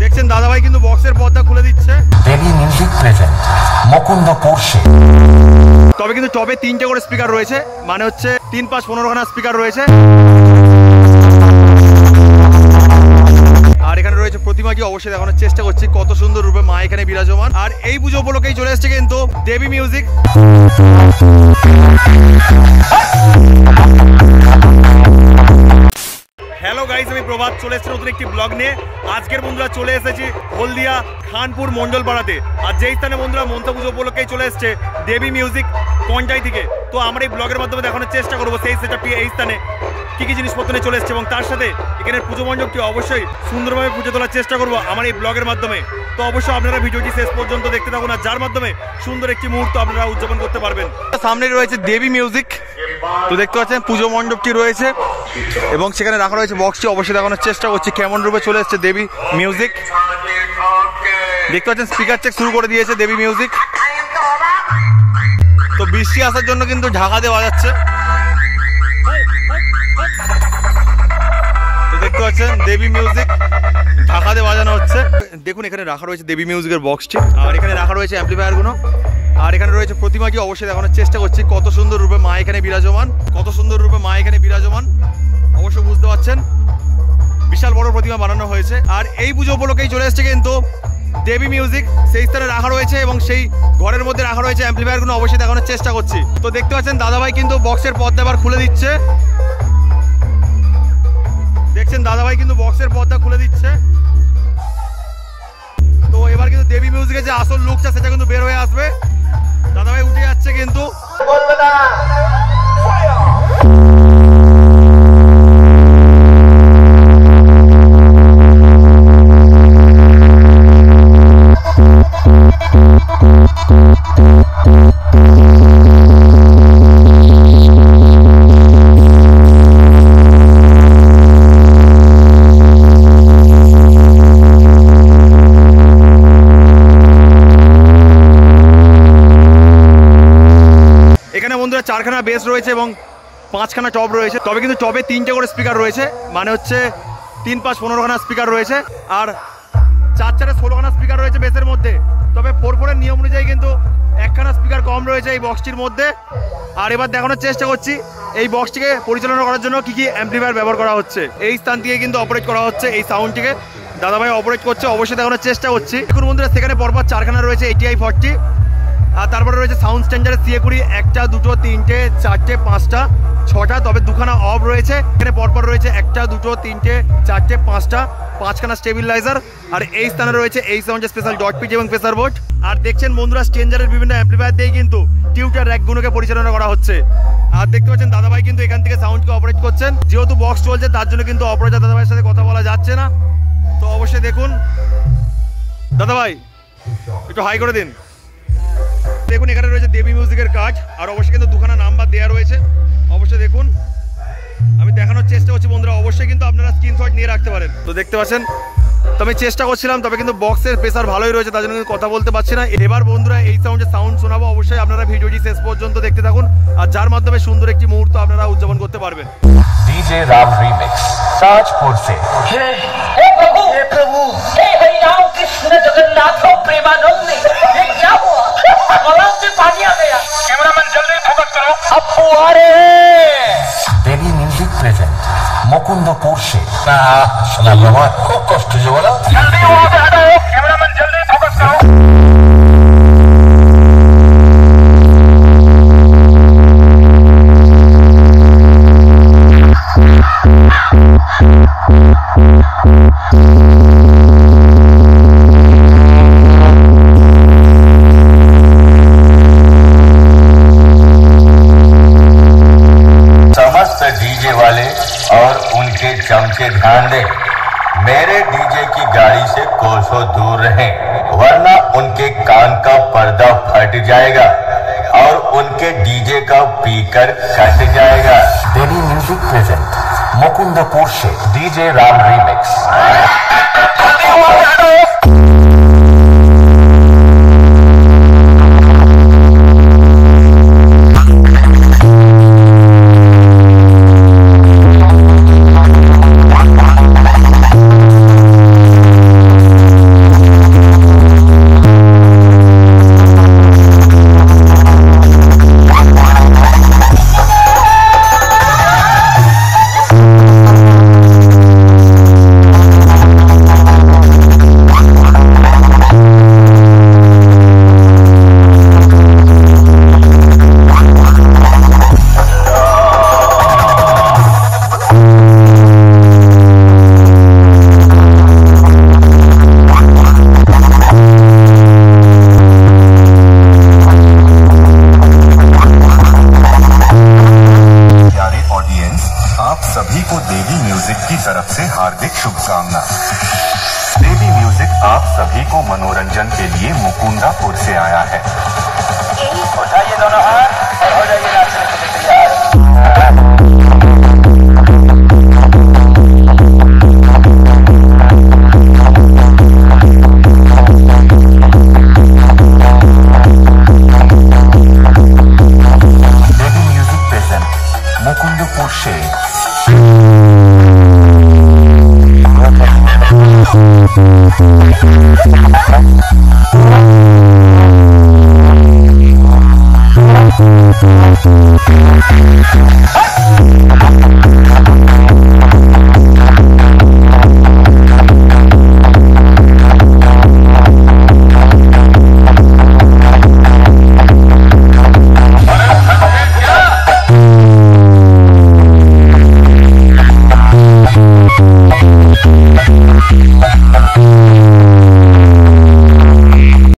দেখছেন দাদাভাই কিন্তু বক্সের পর্দা খুলে দিচ্ছে। দেবী মিউজিক প্রেজেন্ট মুকুন্দপুর সে। তবে কিন্তু টবে 3টে করে স্পিকার রয়েছে, মানে হচ্ছে 3 5 15খানা স্পিকার রয়েছে। আর এখানে রয়েছে প্রতিমাটি, অবশ্যই দেখানোর চেষ্টা করছি কত সুন্দর রূপে মা এখানে বিরাজমান। আর এই পুজো উপলক্ষেই চলে এসেছে কিন্তু দেবী মিউজিক। হ্যালো গাইস, আমি প্রভাত চলে এসেছি নতুন একটি ব্লগ নিয়ে। আজকের বন্ধুরা চলে এসেছি হলদিয়া খানপুর মন্ডলপাড়াতে। আর যেই স্থানে বন্ধুরা মন্ত্র পুজো উপলক্ষেই চলে এসেছে দেবী মিউজিক পঞ্চায়েত থেকে। তো আমরা এই ব্লগের মাধ্যমে দেখানোর চেষ্টা করবো সেই সেটআপটি এই স্থানে কী কী জিনিসপত্র নিয়ে চলে এসেছে, এবং তার সাথে এখানে পুজো মণ্ডপটি অবশ্যই সুন্দরভাবে পুজো তোলার চেষ্টা করবো আমার এই ব্লগের মাধ্যমে। তো অবশ্যই আপনারা ভিডিওটি শেষ পর্যন্ত দেখতে থাকুন, আর যার মাধ্যমে সুন্দর একটি মুহূর্ত আপনারা উদযাপন করতে পারবেন। সামনে রয়েছে দেবী মিউজিক, তো দেখতে পাচ্ছেন পুজো মণ্ডপটি রয়েছে এবং সেখানে রাখা রয়েছে বক্সটি। অবশ্যই দেখানোর চেষ্টা করছি কেমন রূপে চলে এসেছে দেবী মিউজিক। দেখতে পাচ্ছেন স্পিকার চেক শুরু করে দিয়েছে দেবী মিউজিক। তো বৃষ্টি আসার জন্য কিন্তু ঢাকা দিয়ে বাজাচ্ছে। তো দেখতে পাচ্ছেন দেবী মিউজিক ঢাকা দিয়ে বাজানো হচ্ছে। দেখুন এখানে রাখা রয়েছে দেবী মিউজিকের বক্সটি, আর এখানে রাখা রয়েছে অ্যাম্পলিফায়ারগুলো, আর এখানে রয়েছে প্রতিমাটি। অবশ্যই দেখানোর চেষ্টা করছি কত সুন্দর রূপে মা এখানে বিরাজমান, কত সুন্দর রূপে মা এখানে বিরাজমান। অবশ্যই বুঝতে পারছেন বিশাল বড় প্রতিমা বানানো হয়েছে। আর এই পুজো উপলক্ষেই চলে এসেছে কিন্তু দেবী মিউজিক, সেই স্থানে রাখা রয়েছে এবং সেই ঘরের মধ্যে রাখা রয়েছে অ্যাম্পলিফায়ারগুলো। অবশ্যই দেখানোর চেষ্টা করছি। তো দেখতে পাচ্ছেন দাদাভাই কিন্তু বক্সের পর্দা এবার খুলে দিচ্ছে। দেখছেন দাদাভাই কিন্তু বক্সের পর্দা খুলে দিচ্ছে। তো এবার কিন্তু দেবী মিউজিকের যে আসল লুকটা সেটা কিন্তু বের হয়ে আসবে। দাদাভাই উঠে যাচ্ছে কিন্তু। বন্ধুরা 4খানা বেস রয়েছে এবং 5খানা টপ রয়েছে। তবে কিন্তু টবে 3টে করে স্পিকার রয়েছে, মানে হচ্ছে 3 5 15খানা স্পিকার রয়েছে, আর 4 4 16খানা স্পিকার রয়েছে বেসের মধ্যে। তবে 4/4 নিয়ম অনুযায়ী কিন্তু 1খানা স্পিকার কম রয়েছে এই বক্সটির মধ্যে। আর এবার দেখানোর চেষ্টা করছি এই বক্সটিকে পরিচালনা করার জন্য কি কি অ্যাম্পলিফায়ার ব্যবহার করা হচ্ছে। এই স্থান থেকে কিন্তু অপারেট করা হচ্ছে এই সাউন্ডটিকে, দাদাভাই অপারেট করছে। অবশ্যই দেখানোর চেষ্টা করছি। দেখুন বন্ধুরা সেখানে পরপর 4খানা রয়েছে ATI 40, আর তারপরে রয়েছে সাউন্ড স্ট্যান্ডার্ড CA20 1টা 2টো 3টে 4টে 5টা 6টা। তবে 2খানা অফ রয়েছে। এখানে পরপর রয়েছে 1টা 2টো 3টে 4টে 5টা 5খানা স্টেবিলাইজার। আর এই স্থানে রয়েছে এই সাউন্ডের স্পেশাল ডট পিচ এবং প্রেসার বোর্ড। আর দেখছেন বন্ধুরা স্ট্যান্ডার্ডের বিভিন্ন অ্যাম্পলিফায়ার দিয়ে কিন্তু টিউটার র্যাকগুলোকে পরিচালনা করা হচ্ছে। আর দেখতে পাচ্ছেন দাদাভাই কিন্তু এখান থেকে সাউন্ডকে অপারেট করছেন। যেহেতু বক্স চলছে তার জন্য কিন্তু অপারেটর দাদাভাইয়ের সাথে কথা বলা যাচ্ছে না। তো অবশ্যই দেখুন দাদাভাই একটু হাই করে দিন। দেখুন এখানে রয়েছে দেবী মিউজিকের কাজ, আর অবশ্যই কিন্তু 2খানা নাম্বার দেওয়া রয়েছে। অবশ্যই দেখুন আমি দেখানোর চেষ্টা করছি বন্ধুরা, অবশ্যই কিন্তু আপনারা স্ক্রিনশট নিয়ে রাখতে পারেন। তো দেখতে পাচ্ছেন তো আমি চেষ্টা করছিলাম, তবে কিন্তু বক্সের প্রেসার ভালোই রয়েছে, তার জন্য কিন্তু কথা বলতে পারছি না। এবার বন্ধুরা এই সাউন্ড শোনাবো। অবশ্যই আপনারা ভিডিওটি শেষ পর্যন্ত দেখতে থাকুন, আর যার মাধ্যমে সুন্দর একটি মুহূর্ত আপনারা উদযাপন করতে পারবেন। डीजे राम रीमिक्स ताजपुर से। हे प्रभु हे हरि राम कृष्ण जगन्नाथ प्रेमानंद, ये क्या हुआ? गला से पानी आ गया। कैमरामैन जल्दी फोकस करो, अब आ रहे हैं। देवी म्यूजिक प्रेजेंट मुकुंदपुर से। सुना बाबा खूब कष्ट जो बोला। जल्दी वहां से हटाओ, कैमरामैन जल्दी फोकस करो। डीजे वाले और उनके चमचे ध्यान दें, मेरे डीजे की गाड़ी से कोसों दूर रहें, वरना उनके कान का पर्दा फट जाएगा और उनके डीजे का स्पीकर कट जाएगा। देवी म्यूजिक प्रेजेंट मुकुंदपुर से डीजे राम रीमिक्स। आप सभी को मनोरंजन के लिए मुकुंदापुर से आया है। उठाइए दोनों हाथ और हो जाइए नाचने के लिए तैयार। बेबी म्यूजिक प्रेजेंट मुकुंदपुर से